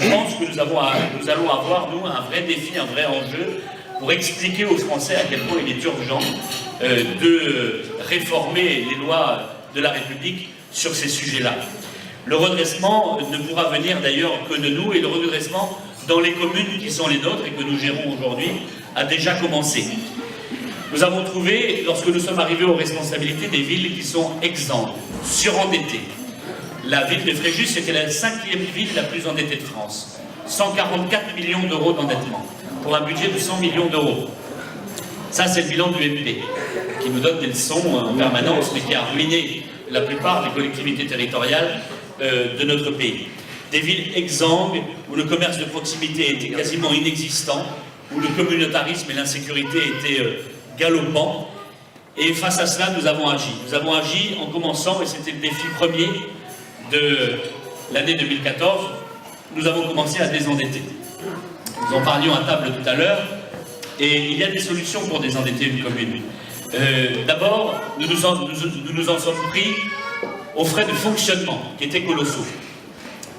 je pense que nous allons avoir, nous, un vrai défi, un vrai enjeu pour expliquer aux Français à quel point il est urgent de réformer les lois de la République sur ces sujets-là. Le redressement ne pourra venir d'ailleurs que de nous, et le redressement dans les communes qui sont les nôtres et que nous gérons aujourd'hui a déjà commencé. Nous avons trouvé, lorsque nous sommes arrivés aux responsabilités, des villes qui sont exsangues, surendettées. La ville de Fréjus était la 5e ville la plus endettée de France. 144 millions d'euros d'endettement, pour un budget de 100 millions d'euros. Ça, c'est le bilan du MP, qui nous donne des leçons en permanence, mais qui a ruiné la plupart des collectivités territoriales de notre pays. Des villes exsangues, où le commerce de proximité était quasiment inexistant, où le communautarisme et l'insécurité étaient galopants. Et face à cela, nous avons agi. Nous avons agi en commençant, et c'était le défi premier de l'année 2014, nous avons commencé à désendetter. Nous en parlions à table tout à l'heure, et il y a des solutions pour désendetter une commune. D'abord, nous nous en sommes pris aux frais de fonctionnement, qui étaient colossaux.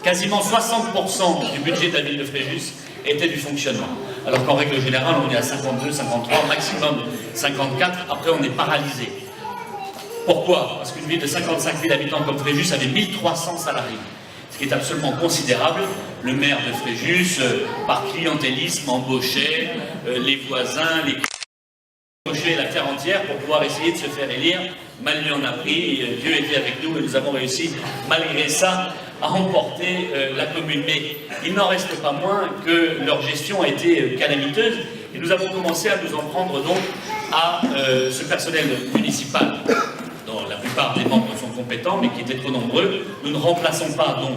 Quasiment 60% du budget de la ville de Fréjus était du fonctionnement. Alors qu'en règle générale, on est à 52, 53, maximum 54, après on est paralysé. Pourquoi? Parce qu'une ville de 55 000 habitants comme Fréjus avait 1300 salariés, ce qui est absolument considérable. Le maire de Fréjus, par clientélisme, embauchait les voisins, les embauchait la terre entière pour pouvoir essayer de se faire élire. Mal lui en a pris, Dieu était avec nous et nous avons réussi, malgré ça, à remporter la commune. Mais il n'en reste pas moins que leur gestion a été calamiteuse et nous avons commencé à nous en prendre donc à ce personnel municipal, dont la plupart des membres sont compétents, mais qui étaient trop nombreux. Nous ne remplaçons pas donc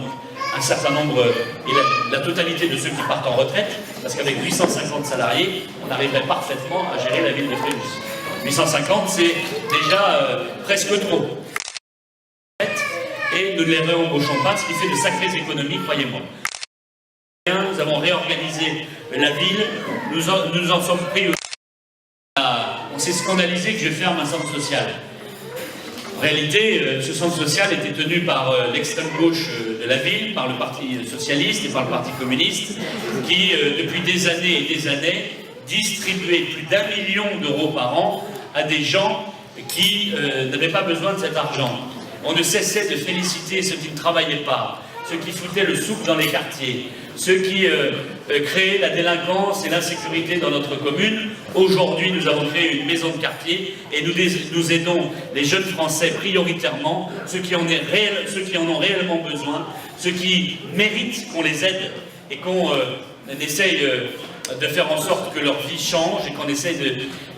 un certain nombre, et la totalité de ceux qui partent en retraite, parce qu'avec 850 salariés, on arriverait parfaitement à gérer la ville de Fréjus. 850, c'est déjà presque trop. Et nous ne les réembauchons pas, ce qui fait de sacrées économies, croyez-moi. Nous avons réorganisé la ville, nous en sommes pris. On s'est scandalisé que je ferme un centre social. En réalité, ce centre social était tenu par l'extrême gauche de la ville, par le Parti socialiste et par le Parti communiste, qui, depuis des années et des années, distribuait plus d'1 million d'euros par an à des gens qui n'avaient pas besoin de cet argent. On ne cessait de féliciter ceux qui ne travaillaient pas, ceux qui foutaient le souk dans les quartiers, ceux qui créaient la délinquance et l'insécurité dans notre commune. Aujourd'hui, nous avons créé une maison de quartier et nous aidons les jeunes Français prioritairement, ceux qui en ont réellement besoin, ceux qui méritent qu'on les aide et qu'on essaye de faire en sorte que leur vie change et qu'on essaye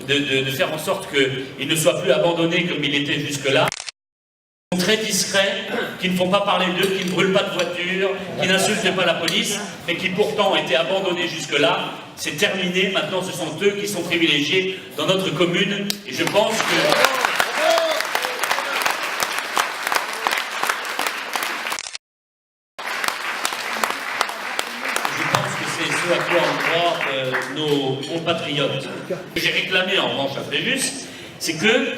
de faire en sorte qu'ils ne soient plus abandonnés comme ils étaient jusque-là. Très discrets, qui ne font pas parler d'eux, qui ne brûlent pas de voitures, qui n'insultent pas la police, mais qui pourtant ont été abandonnés jusque-là. C'est terminé, maintenant ce sont eux qui sont privilégiés dans notre commune, et je pense que... c'est ce à quoi on croit nos compatriotes. Ce que j'ai réclamé en revanche à Fréjus, c'est que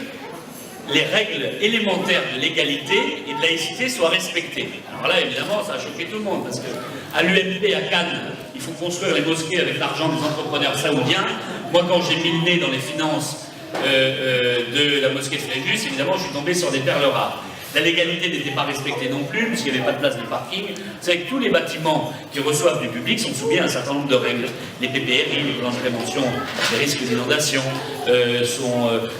les règles élémentaires de l'égalité et de laïcité soient respectées. Alors là, évidemment, ça a choqué tout le monde, parce qu'à l'UMP, à Cannes, il faut construire les mosquées avec l'argent des entrepreneurs saoudiens. Moi, quand j'ai mis le nez dans les finances de la mosquée de Fréjus, évidemment, je suis tombé sur des perles rares. La légalité n'était pas respectée non plus, puisqu'il n'y avait pas de place de parking. Vous savez que tous les bâtiments qui reçoivent du public sont soumis à un certain nombre de règles. Les PPRI, les plans de prévention des risques d'inondation,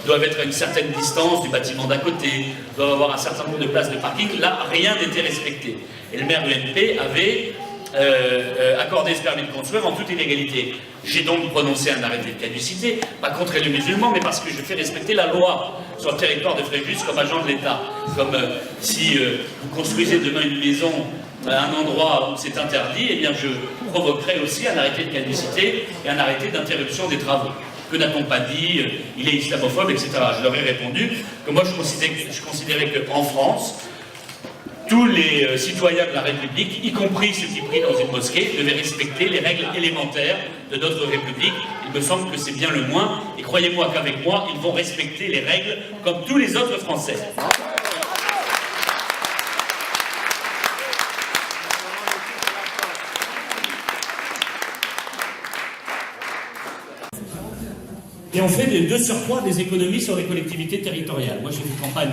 doivent être à une certaine distance du bâtiment d'à côté, doivent avoir un certain nombre de places de parking. Là, rien n'était respecté. Et le maire du MP avait accordé ce permis de construire en toute illégalité. J'ai donc prononcé un arrêté de caducité, pas contre les musulmans, mais parce que je fais respecter la loi sur le territoire de Fréjus comme agent de l'État. Comme si vous construisez demain une maison à un endroit où c'est interdit, eh bien je provoquerai aussi un arrêté de caducité et un arrêté d'interruption des travaux. Que n'a-t-on pas dit? Il est islamophobe, etc. Je leur ai répondu que moi je considérais qu'en France, tous les citoyens de la République, y compris ceux qui prient dans une mosquée, devaient respecter les règles élémentaires de notre République. Il me semble que c'est bien le moins, et croyez-moi qu'avec moi, ils vont respecter les règles comme tous les autres Français. Et on fait de surcroît des économies sur les collectivités territoriales. Moi, j'ai fait campagne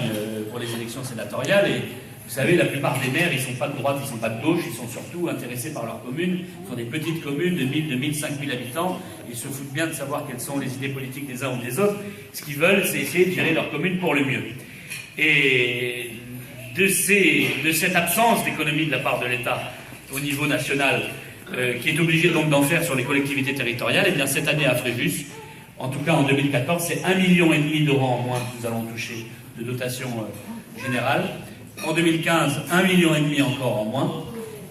pour les élections sénatoriales et vous savez, la plupart des maires, ils ne sont pas de droite, ils ne sont pas de gauche, ils sont surtout intéressés par leur commune. Ils sont des petites communes de 1000, 2000, 5000 habitants. Ils se foutent bien de savoir quelles sont les idées politiques des uns ou des autres. Ce qu'ils veulent, c'est essayer de gérer leur commune pour le mieux. Et de cette absence d'économie de la part de l'État au niveau national, qui est obligé donc d'en faire sur les collectivités territoriales, et bien cette année à Fréjus, en tout cas en 2014, c'est 1,5 million d'euros en moins que nous allons toucher de dotation générale. En 2015, 1,5 million encore en moins.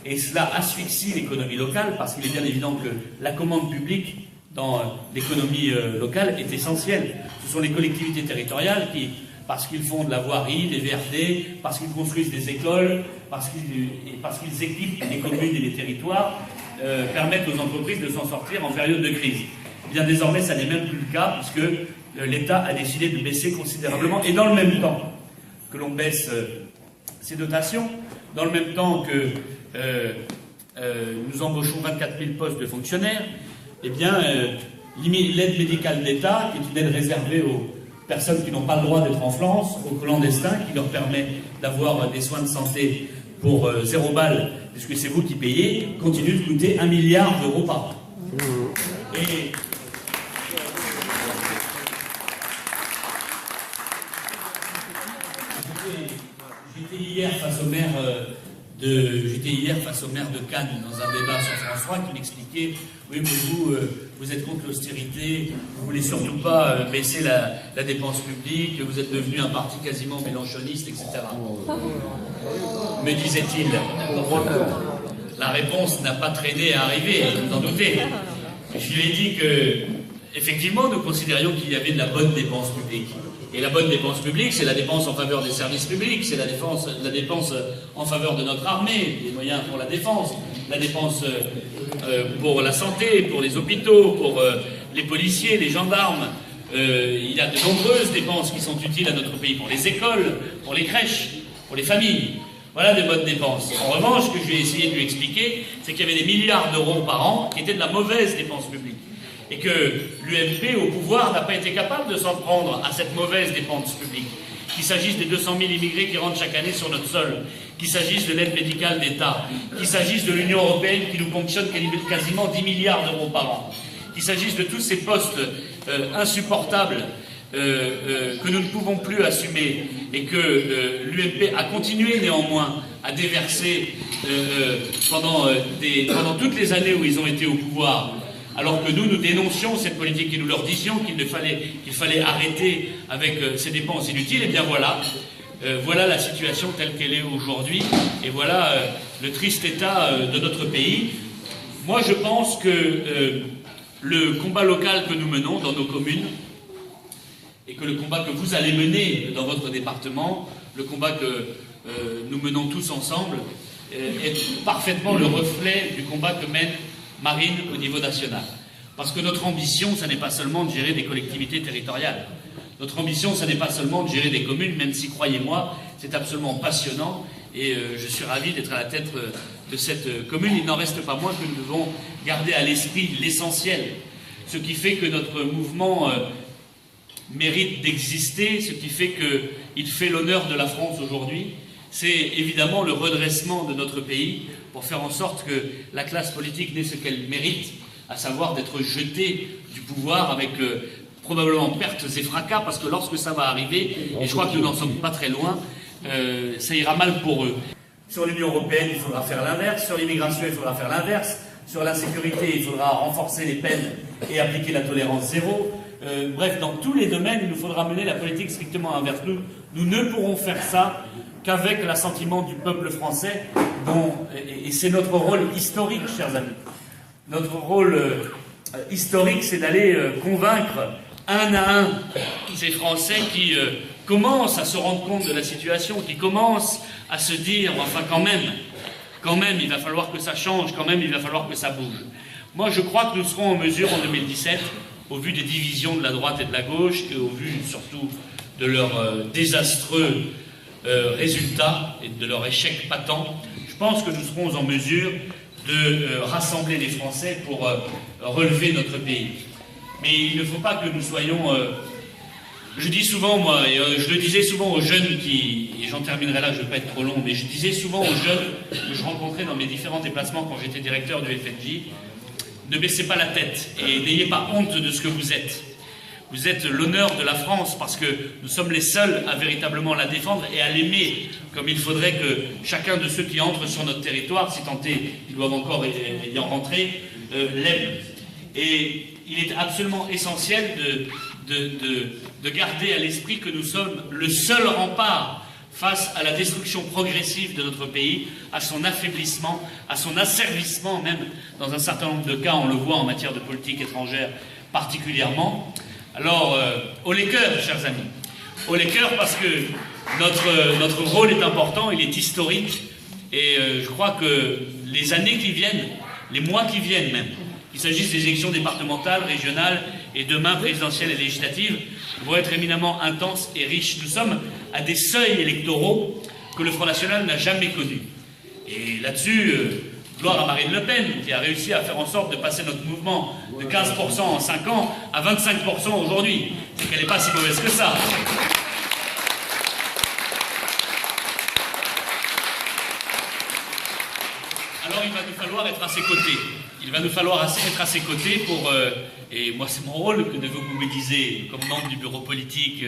Et cela asphyxie l'économie locale, parce qu'il est bien évident que la commande publique dans l'économie locale est essentielle. Ce sont les collectivités territoriales qui, parce qu'ils font de la voirie, des VRD, parce qu'ils construisent des écoles, parce qu'ils équipent les communes et les territoires, permettent aux entreprises de s'en sortir en période de crise. Eh bien désormais, ça n'est même plus le cas, puisque l'État a décidé de baisser considérablement, et dans le même temps que l'on baisse ces dotations, dans le même temps que nous embauchons 24 000 postes de fonctionnaires, eh bien, l'aide médicale de l'État, qui est une aide réservée aux personnes qui n'ont pas le droit d'être en France, aux clandestins, qui leur permet d'avoir des soins de santé pour 0 balles, puisque c'est vous qui payez, continue de coûter 1 milliard d'euros par an. Et j'étais hier face au maire de Cannes dans un débat sur France 3 qui m'expliquait oui, mais vous êtes contre l'austérité, vous voulez surtout pas baisser la dépense publique, vous êtes devenu un parti quasiment mélenchoniste, etc. Me disait-il. La réponse n'a pas traîné à arriver, vous en doutez. Je lui ai dit que, effectivement, nous considérions qu'il y avait de la bonne dépense publique. Et la bonne dépense publique, c'est la dépense en faveur des services publics, c'est la dépense en faveur de notre armée, les moyens pour la défense, la dépense pour la santé, pour les hôpitaux, pour les policiers, les gendarmes. Il y a de nombreuses dépenses qui sont utiles à notre pays, pour les écoles, pour les crèches, pour les familles. Voilà des bonnes dépenses. En revanche, ce que je vais essayer de lui expliquer, c'est qu'il y avait des milliards d'euros par an qui étaient de la mauvaise dépense publique. Et que l'UMP, au pouvoir, n'a pas été capable de s'en prendre à cette mauvaise dépense publique. Qu'il s'agisse des 200 000 immigrés qui rentrent chaque année sur notre sol, qu'il s'agisse de l'aide médicale d'État, qu'il s'agisse de l'Union européenne qui nous ponctionne quasiment 10 milliards d'euros par an, qu'il s'agisse de tous ces postes insupportables que nous ne pouvons plus assumer et que l'UMP a continué néanmoins à déverser pendant toutes les années où ils ont été au pouvoir, alors que nous dénoncions cette politique et nous leur disions qu'il fallait arrêter avec ces dépenses inutiles. Et bien voilà, voilà la situation telle qu'elle est aujourd'hui, et voilà le triste état de notre pays. Moi je pense que le combat local que nous menons dans nos communes, et que le combat que vous allez mener dans votre département, le combat que nous menons tous ensemble, est parfaitement le reflet du combat que mène Marine au niveau national. Parce que notre ambition, ça n'est pas seulement de gérer des collectivités territoriales. Notre ambition, ça n'est pas seulement de gérer des communes, même si, croyez-moi, c'est absolument passionnant. Et je suis ravi d'être à la tête de cette commune. Il n'en reste pas moins que nous devons garder à l'esprit l'essentiel. Ce qui fait que notre mouvement mérite d'exister, ce qui fait qu'il fait l'honneur de la France aujourd'hui, c'est évidemment le redressement de notre pays pour faire en sorte que la classe politique n'ait ce qu'elle mérite, à savoir d'être jetée du pouvoir avec probablement pertes et fracas, parce que lorsque ça va arriver, et je crois que nous n'en sommes pas très loin, ça ira mal pour eux. Sur l'Union européenne, il faudra faire l'inverse, sur l'immigration, il faudra faire l'inverse, sur l'insécurité, il faudra renforcer les peines et appliquer la tolérance zéro. Bref, dans tous les domaines, il nous faudra mener la politique strictement inverse. Nous ne pourrons faire ça qu'avec l'assentiment du peuple français, et c'est notre rôle historique, chers amis. Notre rôle historique, c'est d'aller convaincre un à un ces Français qui commencent à se rendre compte de la situation, qui commencent à se dire, enfin quand même, il va falloir que ça change, quand même, il va falloir que ça bouge. Moi, je crois que nous serons en mesure en 2017, au vu des divisions de la droite et de la gauche, et au vu surtout de leurs désastreux résultats et de leur échec patent, je pense que nous serons en mesure de rassembler les Français pour relever notre pays. Mais il ne faut pas que nous soyons... je dis souvent, moi, et je le disais souvent aux jeunes qui... Et j'en terminerai là, je ne vais pas être trop long, mais je disais souvent aux jeunes que je rencontrais dans mes différents déplacements quand j'étais directeur du FNJ, ne baissez pas la tête et n'ayez pas honte de ce que vous êtes. Vous êtes l'honneur de la France parce que nous sommes les seuls à véritablement la défendre et à l'aimer, comme il faudrait que chacun de ceux qui entrent sur notre territoire, si tant est qu'ils doivent encore y en rentrer, l'aime. Et il est absolument essentiel de garder à l'esprit que nous sommes le seul rempart face à la destruction progressive de notre pays, à son affaiblissement, à son asservissement même, dans un certain nombre de cas, on le voit en matière de politique étrangère particulièrement. Alors, haut les cœurs, chers amis, haut les cœurs parce que notre rôle est important, il est historique, et je crois que les années qui viennent, les mois qui viennent même, qu'il s'agisse des élections départementales, régionales et demain présidentielles et législatives, vont être éminemment intenses et riches. Nous sommes à des seuils électoraux que le Front National n'a jamais connus. Et là-dessus, gloire à Marine Le Pen, qui a réussi à faire en sorte de passer notre mouvement de 15% en 5 ans à 25% aujourd'hui. C'est qu'elle n'est pas si mauvaise que ça. Alors il va nous falloir être à ses côtés. Il va nous falloir être à ses côtés pour... et moi c'est mon rôle que de vous mobiliser comme membre du bureau politique.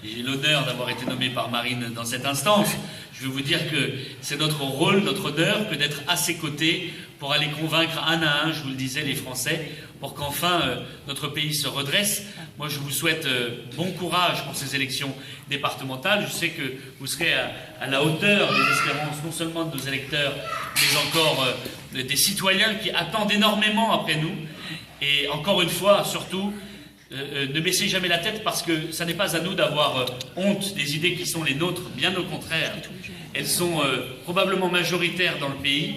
J'ai l'honneur d'avoir été nommé par Marine dans cette instance. Je veux vous dire que c'est notre rôle, notre honneur, que d'être à ses côtés pour aller convaincre un à un, je vous le disais, les Français, pour qu'enfin notre pays se redresse. Moi, je vous souhaite bon courage pour ces élections départementales. Je sais que vous serez à la hauteur des espérances, non seulement de nos électeurs, mais encore des citoyens qui attendent énormément après nous. Et encore une fois, surtout, ne baissez jamais la tête parce que ça n'est pas à nous d'avoir honte des idées qui sont les nôtres, bien au contraire. Elles sont probablement majoritaires dans le pays.